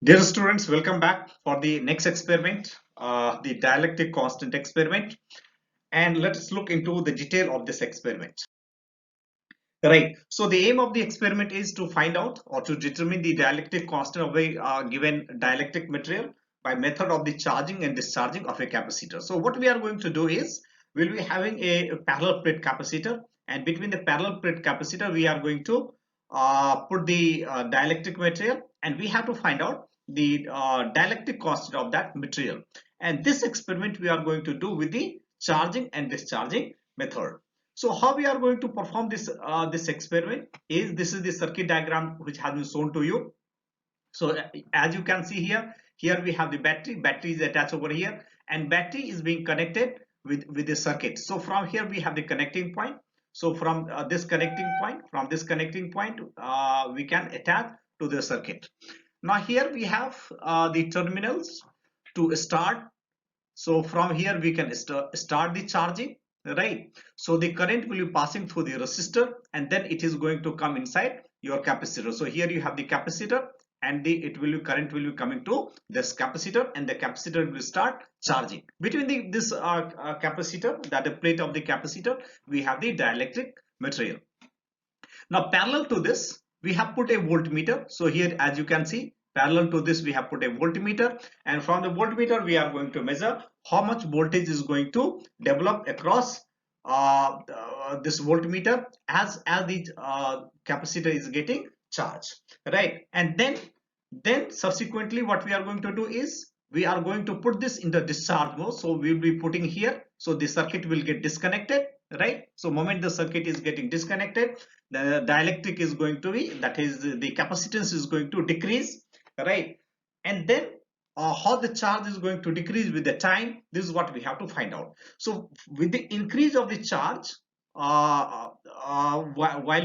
Dear students, welcome back for the next experiment, the dialectic constant experiment. And let us look into the detail of this experiment. Right. So the aim of the experiment is to find out or to determine the dialectic constant of a given dielectric material by method of the charging and discharging of a capacitor. So what we are going to do is we'll be having a parallel plate capacitor, and between the parallel plate capacitor we are going to put the dielectric material, and we have to find out the dielectric constant of that material. And this experiment we are going to do with the charging and discharging method. So how we are going to perform this experiment is this is the circuit diagram which has been shown to you. So as you can see here we have the battery. Battery is attached over here, and battery is being connected with the circuit. So from here we have the connecting point. So from this connecting point, we can attach to the circuit. Now here we have the terminals to start. So from here we can start the charging, right? So the current will be passing through the resistor, and then it is going to come inside your capacitor. So here you have the capacitor, and the current will be coming to this capacitor, and the capacitor will start charging. Between this capacitor, that the plate of the capacitor, we have the dielectric material. Now parallel to this, we have put a voltmeter. So here, as you can see, parallel to this we have put a voltmeter, and from the voltmeter we are going to measure how much voltage is going to develop across this voltmeter as the capacitor is getting charged, right? And then subsequently what we are going to do is we are going to put this in the discharge mode. So we will be putting here, so the circuit will get disconnected, right? So moment the circuit is getting disconnected, the dielectric is going to be, that is the capacitance is going to decrease, right? And then how the charge is going to decrease with the time, this is what we have to find out. So with the increase of the charge while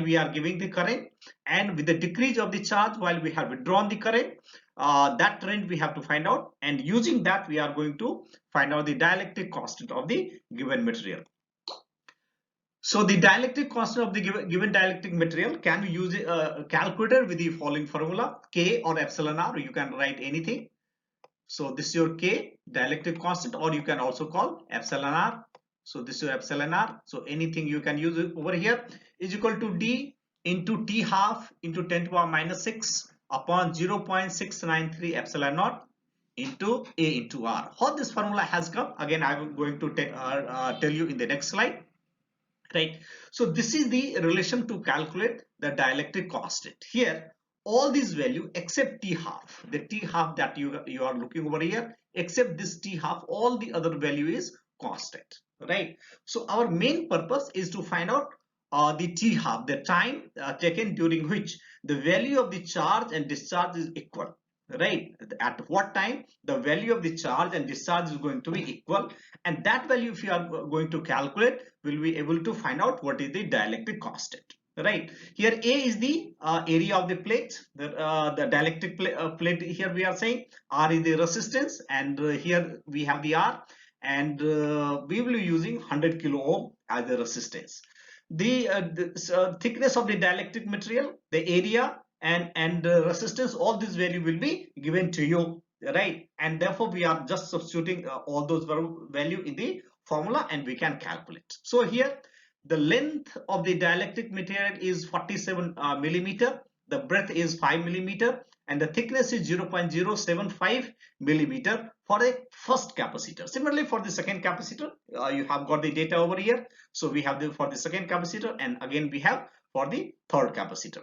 we are giving the current, and with the decrease of the charge while we have withdrawn the current, that trend we have to find out, and using that we are going to find out the dielectric constant of the given material. So the dielectric constant of the given dielectric material can be used calculated with the following formula: K or epsilon R. You can write anything. So this is your K, dielectric constant, or you can also call epsilon R. So this is your epsilon R. So anything you can use it over here is equal to D into T half into 10 to the power minus 6 upon 0.693 epsilon naught into A into R. How this formula has come, again I am going to tell you in the next slide. Right. So this is the relation to calculate the dielectric constant. Here all these value except T half, the T half that you are looking over here, except this T half, all the other value is constant, right? So our main purpose is to find out the T half, the time taken during which the value of the charge and discharge is equal, right? At what time the value of the charge and discharge is going to be equal, and that value if you are going to calculate, will be able to find out what is the dielectric constant, right? Here A is the area of the plate, the dielectric plate. Here we are saying R is the resistance, and here we have the R, and we will be using 100 kilo ohm as the resistance. The thickness of the dielectric material, the area and resistance, all this value will be given to you, right? And therefore we are just substituting all those value in the formula, and we can calculate. So here the length of the dielectric material is 47 millimeter, the breadth is 5 millimeter, and the thickness is 0.075 millimeter for a first capacitor. Similarly for the second capacitor, you have got the data over here. So we have for the second capacitor, and again we have for the third capacitor,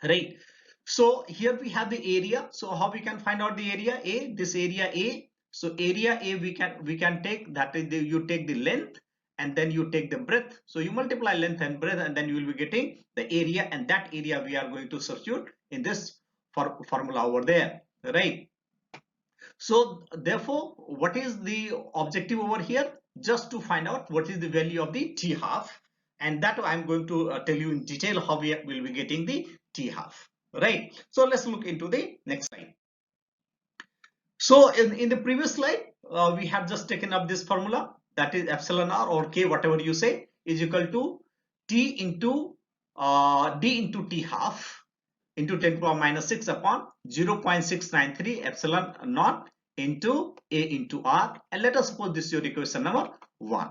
right? So here we have the area. So how we can find out the area A? This area A. So area A we can take, that is you take the length and then you take the breadth. So you multiply length and breadth, and then you will be getting the area, and that area we are going to substitute in this formula over there, right? So therefore what is the objective over here? Just to find out what is the value of the T half, and that I'm going to tell you in detail how we will be getting the T half, right? So let's look into the next slide. So in the previous slide we have just taken up this formula, that is epsilon R or K, whatever you say, is equal to T into D into T half into 10 to the power minus 6 upon 0.693 epsilon naught into A into R, and let us suppose this is your equation number 1.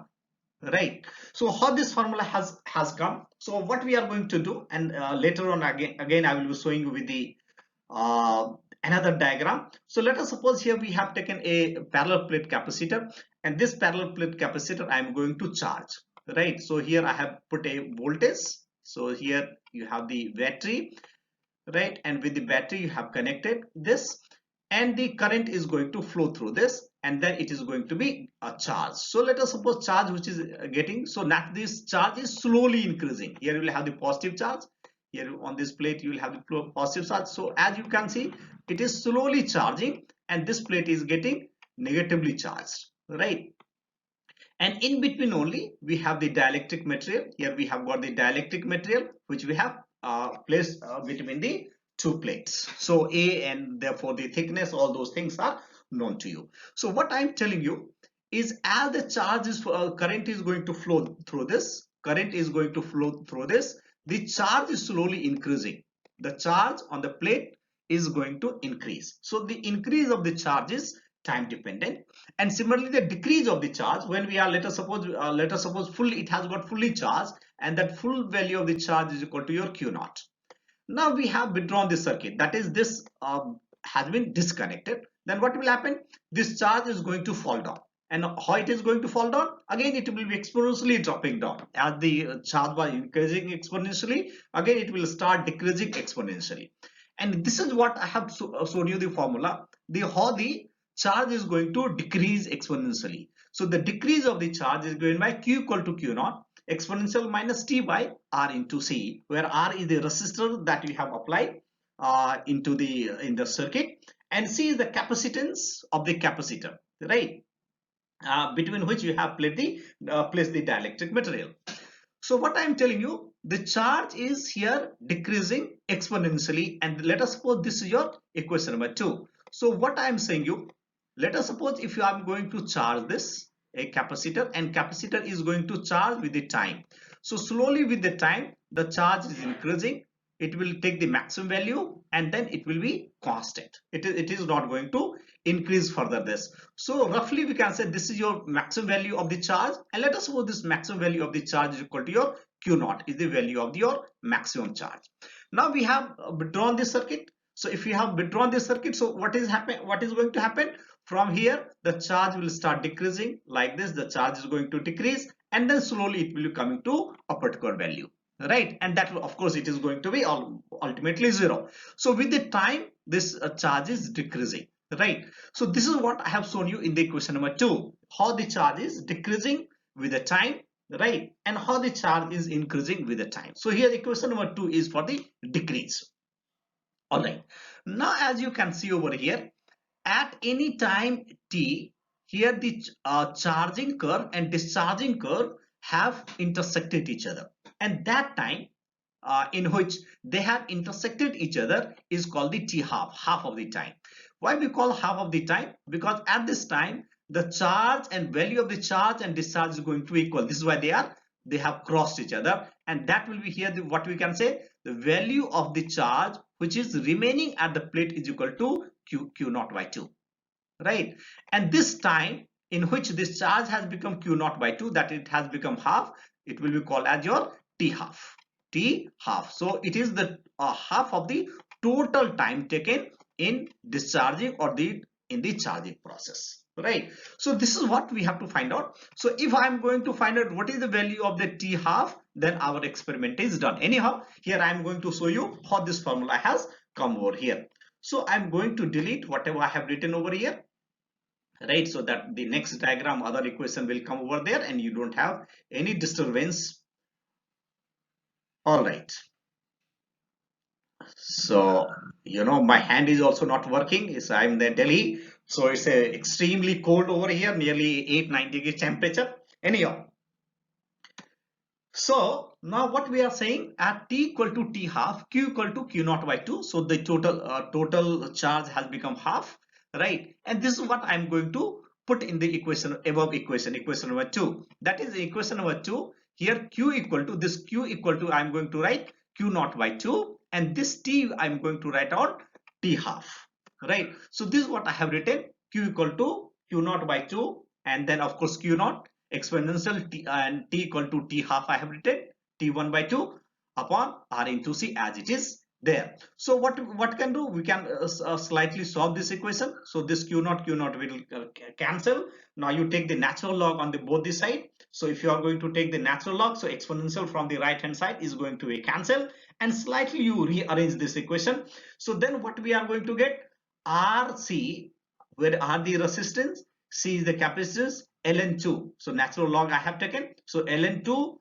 Right. So how this formula has come. So what we are going to do, and later on again I will be showing you with the another diagram. So let us suppose here we have taken a parallel plate capacitor, and this parallel plate capacitor I am going to charge. Right. So here I have put a voltage. So here you have the battery, right, and with the battery you have connected this, and the current is going to flow through this, and then it is going to be a charge. So let us suppose charge which is getting, so now this charge is slowly increasing. Here you will have the positive charge, here on this plate you will have the positive charge. So as you can see, it is slowly charging, and this plate is getting negatively charged, right? And in between only we have the dielectric material. Here we have got the dielectric material which we have placed between the two plates. So A, and therefore the thickness, all those things are known to you. So what I am telling you is, as the charge is current is going to flow through this, the charge is slowly increasing. The charge on the plate is going to increase. So the increase of the charge is time dependent, and similarly the decrease of the charge, when we are let us suppose fully, it has got fully charged, and that full value of the charge is equal to your Q naught. Now we have withdrawn the circuit, that is this has been disconnected. Then what will happen? This charge is going to fall down, and how it is going to fall down? Again it will be exponentially dropping down. As the charge was increasing exponentially, again it will start decreasing exponentially. And this is what I have shown you the formula, how the charge is going to decrease exponentially. So the decrease of the charge is given by Q equal to Q naught exponential minus T by R into C, where R is the resistor that we have applied in the circuit, and C is the capacitance of the capacitor, right? Between which you have placed the dielectric material. So what I am telling you, the charge is here decreasing exponentially, and let us suppose this is your equation number 2. So what I am saying you, let us suppose if you are going to charge this, a capacitor, and capacitor is going to charge with the time. So slowly with the time, the charge is increasing. It will take the maximum value, and then it will be constant. It is not going to increase further this. So roughly we can say this is your maximum value of the charge, and let us suppose this maximum value of the charge is equal to your Q naught, is the value of your maximum charge. Now we have withdrawn this circuit. So if you have withdrawn this circuit, so what is going to happen? From here the charge will start decreasing like this. The charge is going to decrease, and then slowly it will be coming to a particular value, right? And that will, of course, it is going to be ultimately 0. So with the time this charge is decreasing, right? So this is what I have shown you in the equation number 2, how the charge is decreasing with the time, right? And how the charge is increasing with the time. So here equation number 2 is for the decrease. All right, now as you can see over here, at any time t, here the charging curve and discharging curve have intersected each other, and that time in which they have intersected each other is called the t half of the time. Why we call half of the time? Because at this time the charge and value of the charge and discharge is going to be equal. This is why they have crossed each other, and that will be here what we can say, the value of the charge which is remaining at the plate is equal to Q naught by 2, right? And this time in which this charge has become Q naught by 2, that it has become half, it will be called as your T half. So it is the half of the total time taken in discharging or in the charging process, right? So this is what we have to find out. So if I am going to find out what is the value of the T half, then our experiment is done. Anyhow, here I am going to show you how this formula has come over here. So I am going to delete whatever I have written over here, right? So that the next diagram, other equation will come over there and you don't have any disturbance. All right. So, my hand is also not working. I'm in Delhi. So it's extremely cold over here, nearly 8-9 degrees temperature. Anyhow. So now what we are saying, at T equal to T half, Q equal to Q naught by 2. So the total charge has become half, right? And this is what I'm going to put in the equation, above equation number 2. That is equation number 2. Here Q equal to I'm going to write Q naught by 2 and this T I'm going to write on T half, right? So this is what I have written, Q equal to Q naught by 2, and then of course Q naught exponential T and T equal to T half I have written T1 by 2 upon R into C as it is there. So what can do, we can slightly solve this equation. So this Q naught will cancel. Now you take the natural log on the both the side. So if you are going to take the natural log, so exponential from the right hand side is going to be cancel, and slightly you rearrange this equation. So then what we are going to get, RC, where R the resistance, C is the capacitance, ln2. So natural log I have taken. So ln2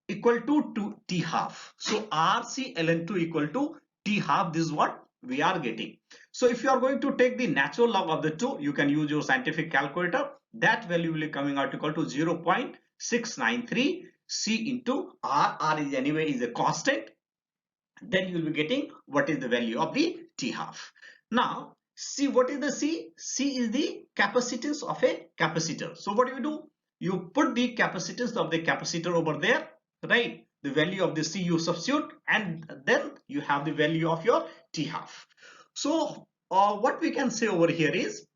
equal to T half. So RC ln2 equal to T half. This is what we are getting. So if you are going to take the natural log of the 2, you can use your scientific calculator. That value will be coming out equal to 0.693 C into R. R is anyway is a constant. Then you will be getting what is the value of the T half. Now C, what is the C? C is the capacitance of a capacitor. So what do? You put the capacitance of the capacitor over there, right? The value of the C you substitute, and then you have the value of your T half. So what we can say over here is,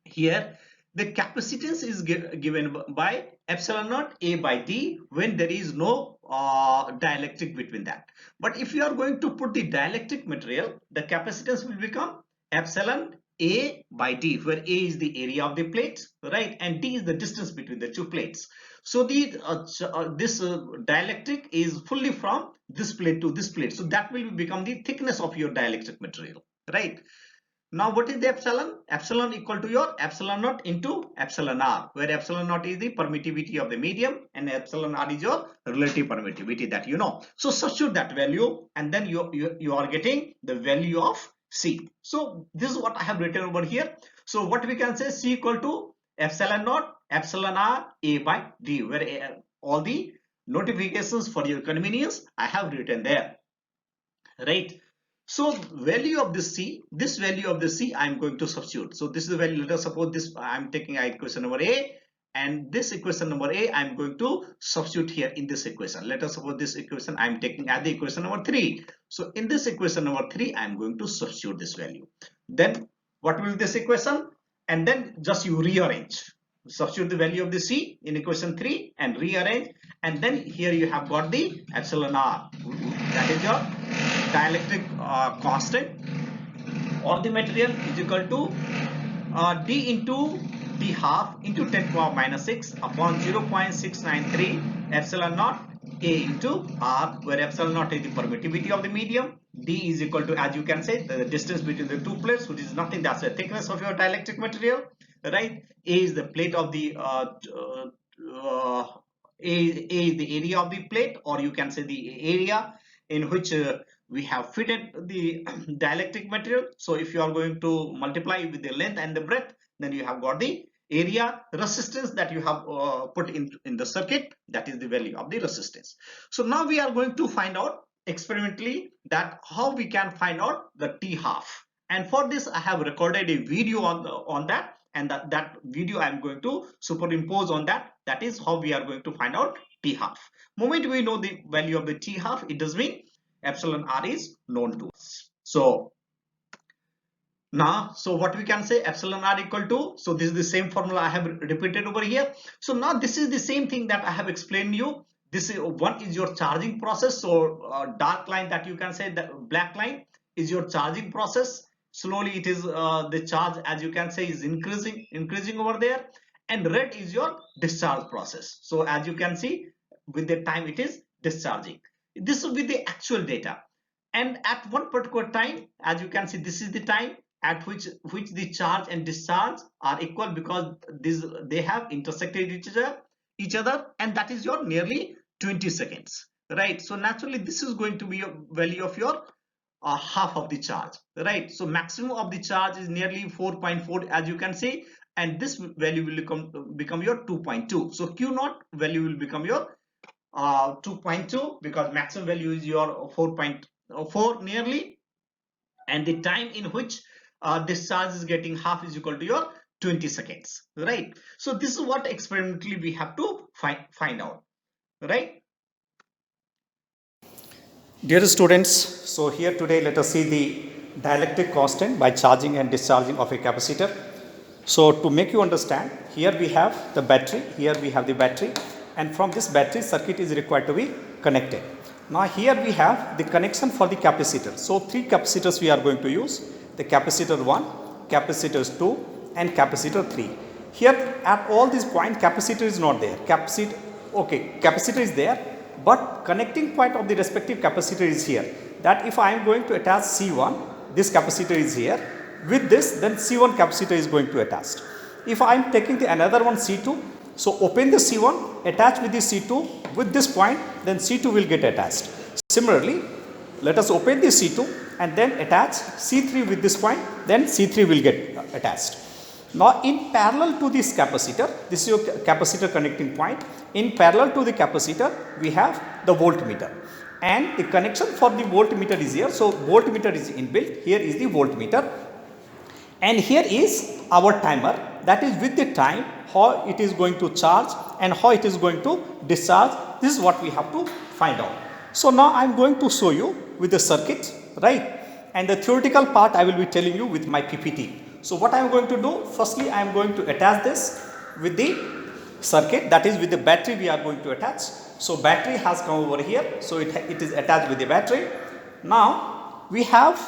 here the capacitance is given by epsilon naught A by D when there is no dielectric between that. But if you are going to put the dielectric material, the capacitance will become epsilon A by D, where A is the area of the plate, right, and D is the distance between the two plates. So the this dielectric is fully from this plate to this plate, so that will become the thickness of your dielectric material, right? Now what is the epsilon? Epsilon equal to your epsilon naught into epsilon r, where epsilon naught is the permittivity of the medium and epsilon r is your relative permittivity that you know. So substitute that value, and then you are getting the value of C. So this is what I have written over here. So what we can say, C equal to epsilon naught epsilon r A by D, where all the notifications for your convenience I have written there, right? So value of this C, this value of the C I am going to substitute. So this is the value. Let us suppose this I am taking equation number A, and this equation number A I am going to substitute here in this equation. Let us suppose this equation I am taking as the equation number 3. So in this equation number 3 I am going to substitute this value. Then what will this equation? And then just you rearrange. Substitute the value of the C in equation 3 and rearrange, and then here you have got the epsilon r, that is your dielectric constant of the material, is equal to D into T half into 10 to the power minus 6 upon 0.693 epsilon naught A into R, where epsilon naught is the permittivity of the medium, D is equal to, as you can say, the distance between the two plates, which is nothing, that's the thickness of your dielectric material, right? A is the plate of the A is the area of the plate, or you can say the area in which we have fitted the dielectric material. So if you are going to multiply with the length and the breadth, then you have got the area resistance that you have put in the circuit, that is the value of the resistance. So now we are going to find out experimentally that how we can find out the T half, and for this I have recorded a video on that, and that video I am going to superimpose on that. That is how we are going to find out T half. Moment we know the value of the T half, it does mean epsilon r is known to us. So now, so what we can say, epsilon r equal to, so this is the same formula I have repeated over here. So now this is the same thing that I have explained you. This is one is your charging process. So dark line that you can say, the black line is your charging process. Slowly it is the charge, as you can say, is increasing over there, and red is your discharge process. So as you can see, with the time it is discharging. This will be the actual data, and at one particular time, as you can see, this is the time at which the charge and discharge are equal, because they have intersected each other, and that is your nearly 20 seconds, right? So naturally this is going to be your value of your half of the charge, right? So maximum of the charge is nearly 4.4, as you can see, and this value will become your 2.2. So Q naught value will become your 2.2, because maximum value is your 4.4 nearly, and the time in which this charge is getting half is equal to your 20 seconds, right? So this is what experimentally we have to find out, right? Dear students, so here today let us see the dielectric constant by charging and discharging of a capacitor. So to make you understand, here we have the battery, and from this battery circuit is required to be connected. Now here we have the connection for the capacitor. So three capacitors we are going to use, the capacitor 1, capacitor 2 and capacitor 3. Here at all these point capacitor is not there, capacitor is there, but connecting point of the respective capacitor is here. That if I am going to attach C1, this capacitor is here, with this then C1 capacitor is going to attach. If I am taking the another one C2, so open the C1, attach with the C2 with this point, then C2 will get attached. Similarly, let us open the C2 and then attach C3 with this point, then C3 will get attached. Now in parallel to this capacitor, this is your capacitor connecting point. In parallel to the capacitor, we have the voltmeter, and the connection for the voltmeter is here. So voltmeter is inbuilt. Here is the voltmeter, and here is our timer. That is with the time how it is going to charge and how it is going to discharge. This is what we have to find out. So now I am going to show you with the circuit, right? And the theoretical part I will be telling you with my PPT. So what I am going to do, firstly I am going to attach this with the circuit, that is with the battery we are going to attach. So battery has come over here, so it is attached with the battery. Now we have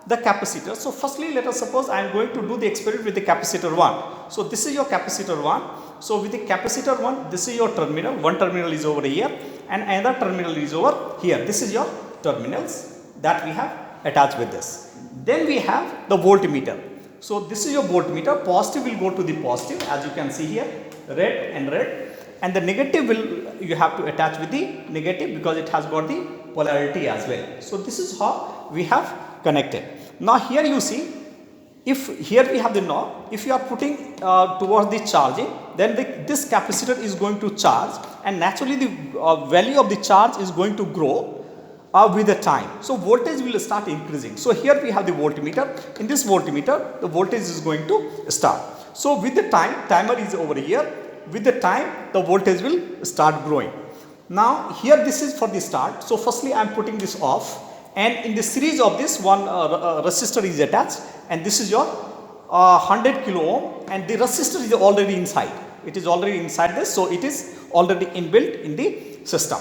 the capacitor. So firstly let us suppose I am going to do the experiment with the capacitor 1. So this is your capacitor 1. So with the capacitor 1, this is your terminal, one terminal is over here and another terminal is over here. This is your terminals that we have attached with this. Then we have the voltmeter. So this is your voltmeter, positive will go to the positive, as you can see here, red, and the negative will you have to attach with the negative because it has got the polarity as well. So this is how we have connected. Now here you see, if here we have the knob, if you are putting towards the charging, then this capacitor is going to charge, and naturally the value of the charge is going to grow with the time. So voltage will start increasing. So here we have the voltmeter. In this voltmeter, the voltage is going to start. So with the time, timer is over here. With the time, the voltage will start growing. Now here this is for the start. So firstly I am putting this off, and in the series of this one resistor is attached, and this is your 100 kilo ohm, and the resistor is already inside. It is already inside this, so it is already inbuilt in the system.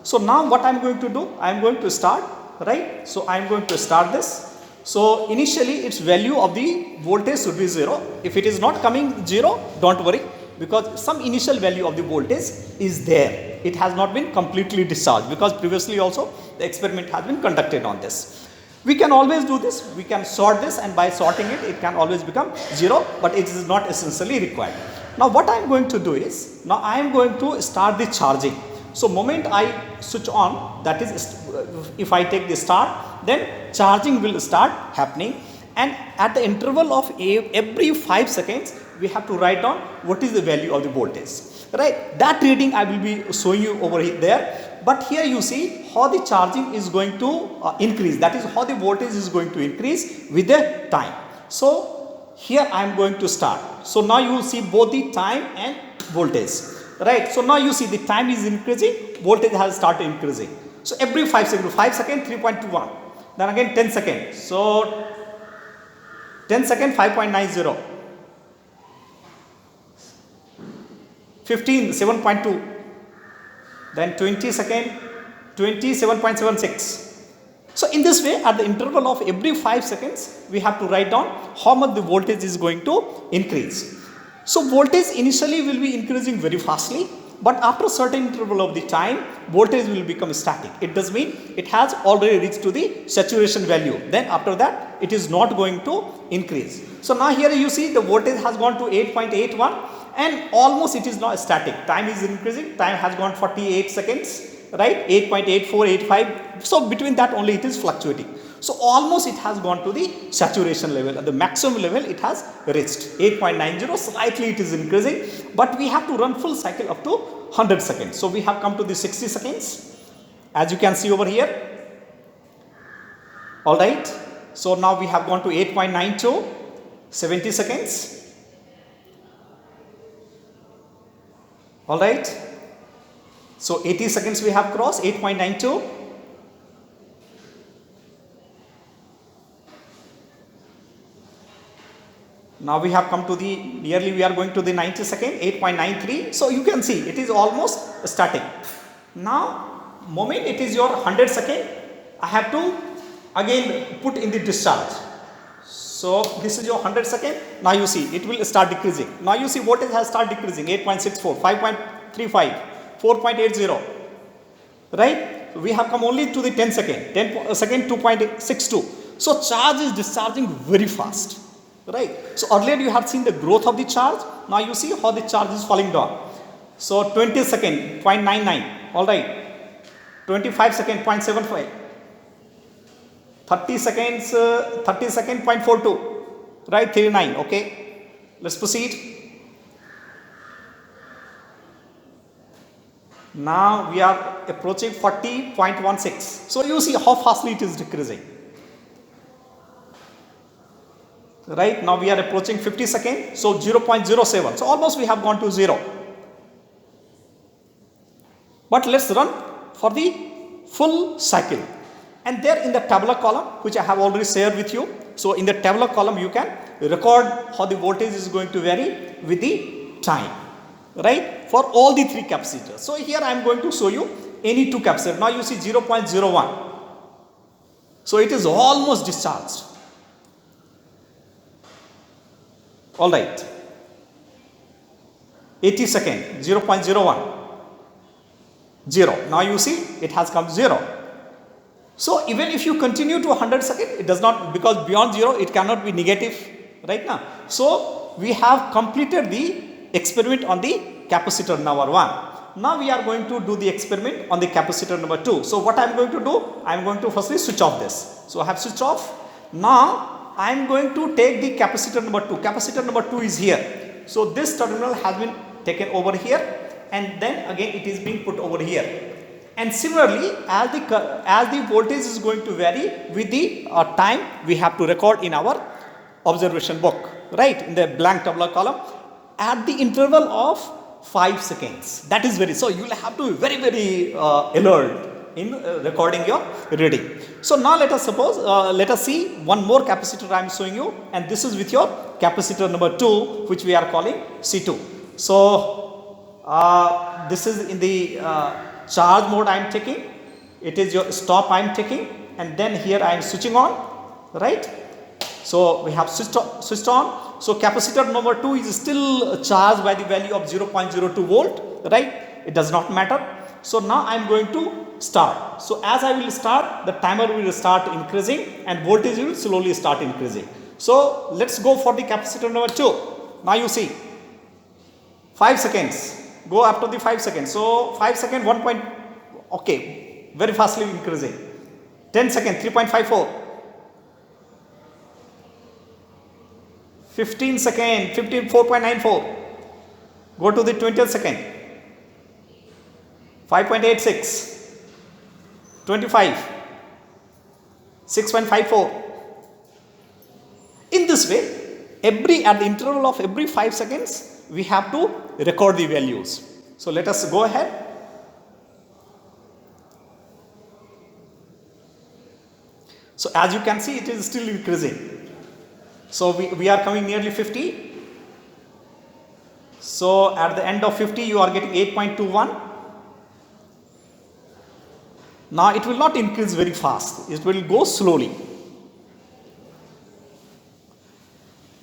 So now what I am going to do, I am going to start, right? So I am going to start this. So initially its value of the voltage should be 0. If it is not coming 0, don't worry, because some initial value of the voltage is there. It has not been completely discharged, because previously also the experiment has been conducted on this. We can always do this, we can sort this, and by sorting it, it can always become 0, but it is not essentially required. Now what I am going to do is, now I am going to start the charging. So moment I switch on, that is if I take the start, then charging will start happening, and at the interval of every 5 seconds we have to write down what is the value of the voltage, right? That reading I will be showing you over there, but here you see how the charging is going to increase, that is how the voltage is going to increase with the time. So here I am going to start. So now you see both the time and voltage. Right, so now you see the time is increasing, voltage has started increasing. So every 5 seconds, 3.21, then again 10 seconds, so 10 seconds 5.90, 15 7.2, then 20 seconds 27.76. So in this way, at the interval of every 5 seconds, we have to write down how much the voltage is going to increase. So voltage initially will be increasing very fastly, but after a certain interval of the time, voltage will become static. It does mean it has already reached to the saturation value. Then after that, it is not going to increase. So now here you see the voltage has gone to 8.81, and almost it is not static. Time is increasing. Time has gone 48 seconds, right? 8.84, 85. So between that only it is fluctuating. So almost it has gone to the saturation level, at the maximum level it has reached 8.90, slightly it is increasing, but we have to run full cycle up to 100 seconds. So we have come to the 60 seconds, as you can see over here. Alright, so now we have gone to 8.92, 70 seconds. Alright, so 80 seconds we have crossed, 8.92. Now we have come to the nearly we are going to the 90 second 8.93. So you can see it is almost static. Now moment it is your 100 second, I have to again put in the discharge. So this is your 100 second. Now you see it will start decreasing. Now you see voltage has started decreasing 8.64, 5.35, 4.80. Right? We have come only to the 10 second, 10 second 2.62. So charge is discharging very fast. Right? So earlier you have seen the growth of the charge. Now you see how the charge is falling down. So 20 second 0.99. All right. 25 second 0.75. 30 seconds 30 second 0.42. Right? 39. Okay. Let's proceed. Now we are approaching 40.16. So you see how fastly it is decreasing. Right, now we are approaching 50 seconds, so 0.07. So almost we have gone to 0. But let's run for the full cycle. And there in the tabular column, which I have already shared with you. So in the tabular column, you can record how the voltage is going to vary with the time. Right, for all the three capacitors. So here I am going to show you any two capacitors. Now you see 0.01. So it is almost discharged. All right. 80 second 0.01. 0. Now you see it has come 0. So even if you continue to 100 second, it does not, because beyond 0 it cannot be negative right now. So we have completed the experiment on the capacitor number 1. Now we are going to do the experiment on the capacitor number 2. So what I am going to do, I am going to firstly switch off this. So I have switched off. Now I am going to take the capacitor number 2. Capacitor number 2 is here. So this terminal has been taken over here, and then again it is being put over here. And similarly, as the voltage is going to vary with the time, we have to record in our observation book, right, in the blank tabular column at the interval of 5 seconds. That is very, so you will have to be very alert in recording your reading. So now let us see one more capacitor I am showing you, and this is with your capacitor number 2, which we are calling C2. So this is in the charge mode I am taking. It is your stop I am taking, and then here I am switching on, right? So we have switched on. So capacitor number 2 is still charged by the value of 0.02 volt, right? It does not matter. So now I am going to start. So as I will start, the timer will start increasing and voltage will slowly start increasing. So let's go for the capacitor number 2. Now you see 5 seconds. Go up to the 5 seconds. So 5 seconds 1 point, okay, very fastly increasing. 10 seconds 3.54. 15 seconds 4.94. Go to the 20th second 5.86. 25, 6.54. In this way, at the interval of every 5 seconds, we have to record the values. So let us go ahead. So as you can see, it is still increasing. So we are coming nearly 50. So at the end of 50, you are getting 8.21. Now it will not increase very fast, it will go slowly.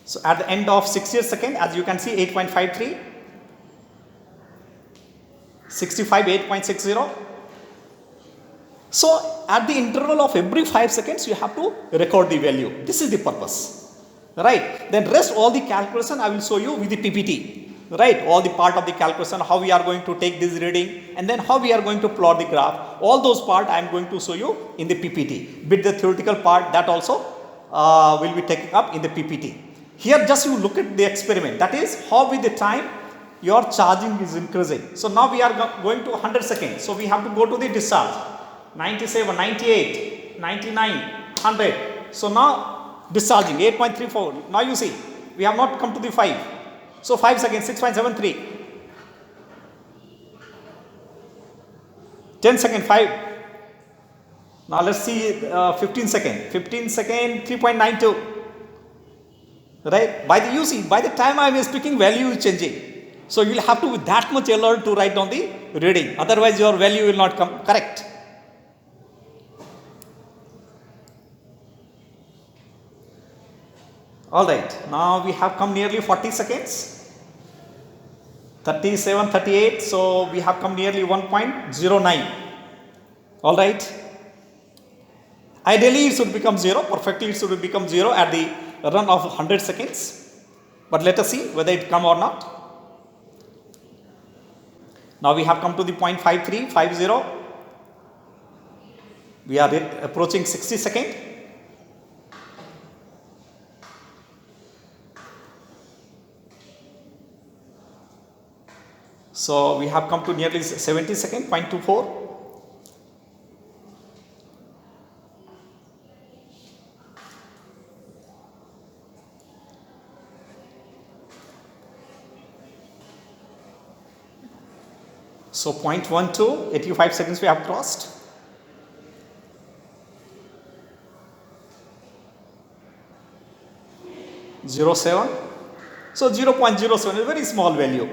So at the end of 60th second, as you can see, 8.53, 65, 8.60. So at the interval of every 5 seconds, you have to record the value. This is the purpose, right? Then rest all the calculation I will show you with the PPT. Right, all the part of the calculation, how we are going to take this reading, and then how we are going to plot the graph. All those part I am going to show you in the PPT. With the theoretical part, that also will be taken up in the PPT. Here just you look at the experiment. That is how with the time your charging is increasing. So now we are going to 100 seconds. So we have to go to the discharge. 97, 98, 99, 100. So now discharging 8.34. Now you see we have not come to the 5. So 5 seconds 6.73. 10 second 5. Now let's see 15 second 3.92. right? By the, you see, by the time I am speaking, value is changing. So you will have to be that much alert to write down the reading. Otherwise, your value will not come correct. All right. Now we have come nearly 40 seconds. 37, 38. So we have come nearly 1.09. All right. Ideally, it should become 0. Perfectly, it should become 0 at the run of 100 seconds. But let us see whether it come or not. Now we have come to the 0.5350. We are approaching 60 seconds. So we have come to nearly 70 seconds, 0.24. So 0.12, 85 seconds we have crossed. Zero 0.07. So 0.07 is a very small value.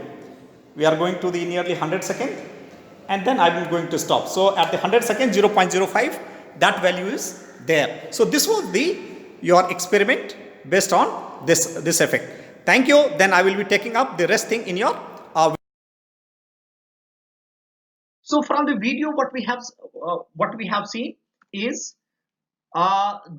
We are going to the nearly 100 second and then I am going to stop. So at the 100 second 0.05, that value is there. So this was the your experiment based on this effect. Thank you. Then I will be taking up the rest thing in your So from the video, what we have seen is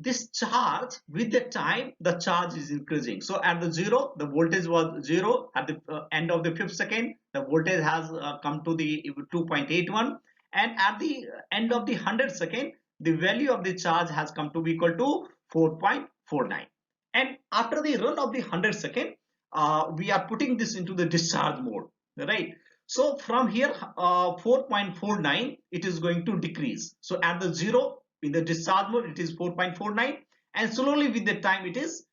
this charge with the time, the charge is increasing. So at the 0, the voltage was 0. At the end of the 5th second, the voltage has come to the 2.81, and at the end of the 100th second, the value of the charge has come to be equal to 4.49. And after the run of the 100th second, we are putting this into the discharge mode, right? So from here, 4.49, it is going to decrease. So at the 0, in the discharge mode, it is 4.49, and slowly with the time it is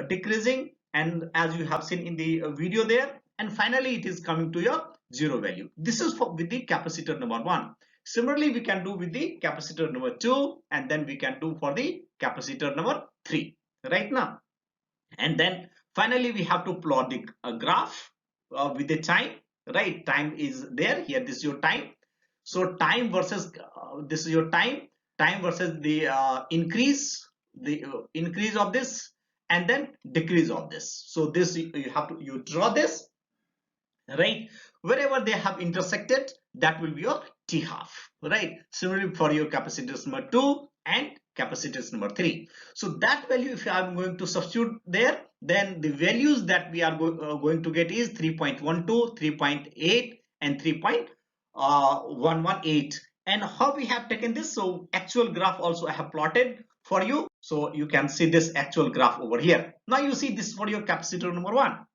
decreasing, and as you have seen in the video there, and finally it is coming to your 0 value. This is for with the capacitor number 1. Similarly, we can do with the capacitor number 2, and then we can do for the capacitor number 3 right now. And then finally we have to plot the graph with the time, right? Time is there here. This is your time. So time versus this is your time versus the increase of this, and then decrease of this. So this you have to draw this, right? Wherever they have intersected, that will be your T half, right? Similarly for your capacitors number 2 and capacitors number 3. So that value, if I am going to substitute there, then the values that we are going to get is 3.12, 3.8 and 3.118. And how we have taken this? So actual graph also I have plotted for you, so you can see this actual graph over here. Now you see this for your capacitor number 1.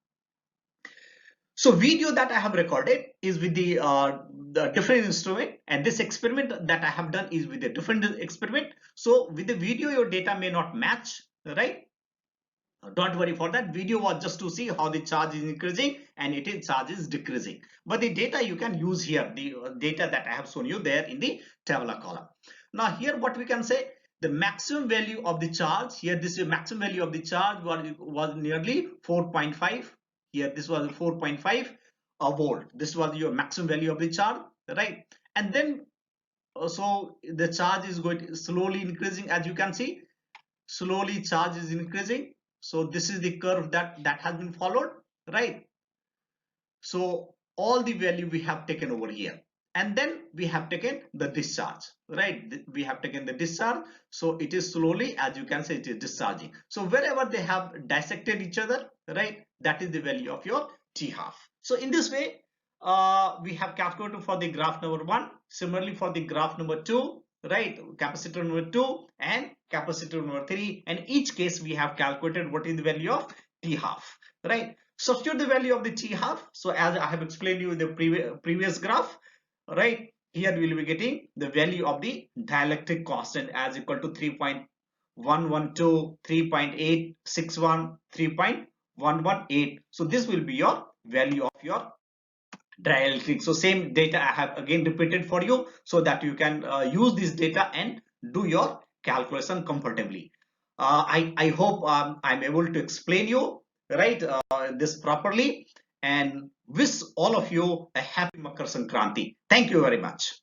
So video that I have recorded is with the different instrument, and this experiment that I have done is with a different experiment. So with the video, your data may not match, right? Don't worry for that. Video was just to see how the charge is increasing and charge is decreasing. But the data you can use here, the data that I have shown you there in the tabular column. Now here what we can say, the maximum value of the charge here, this is maximum value of the charge was nearly 4.5. Here this was 4.5 volt. This was your maximum value of the charge, right? And then so the charge is going to slowly increasing, as you can see. Slowly charge is increasing. So this is the curve that has been followed, right? So all the value we have taken over here, and then we have taken the discharge, right? We have taken the discharge. So it is slowly, as you can see, it is discharging. So wherever they have dissected each other, right, that is the value of your T half. So in this way, we have calculated for the graph number 1. Similarly for the graph number 2, right, capacitor number 2 and capacitor number 3, and each case we have calculated what is the value of T half, right? Substitute the value of the T half. So as I have explained you in the previous graph, right, here we will be getting the value of the dielectric constant as equal to 3.112, 3.861, 3.118. So this will be your value of your dielectric. So same data I have again repeated for you, so that you can use this data and do your calculation comfortably. I hope I'm able to explain you write this properly, and wish all of you a happy Makar Sankranti. Thank you very much.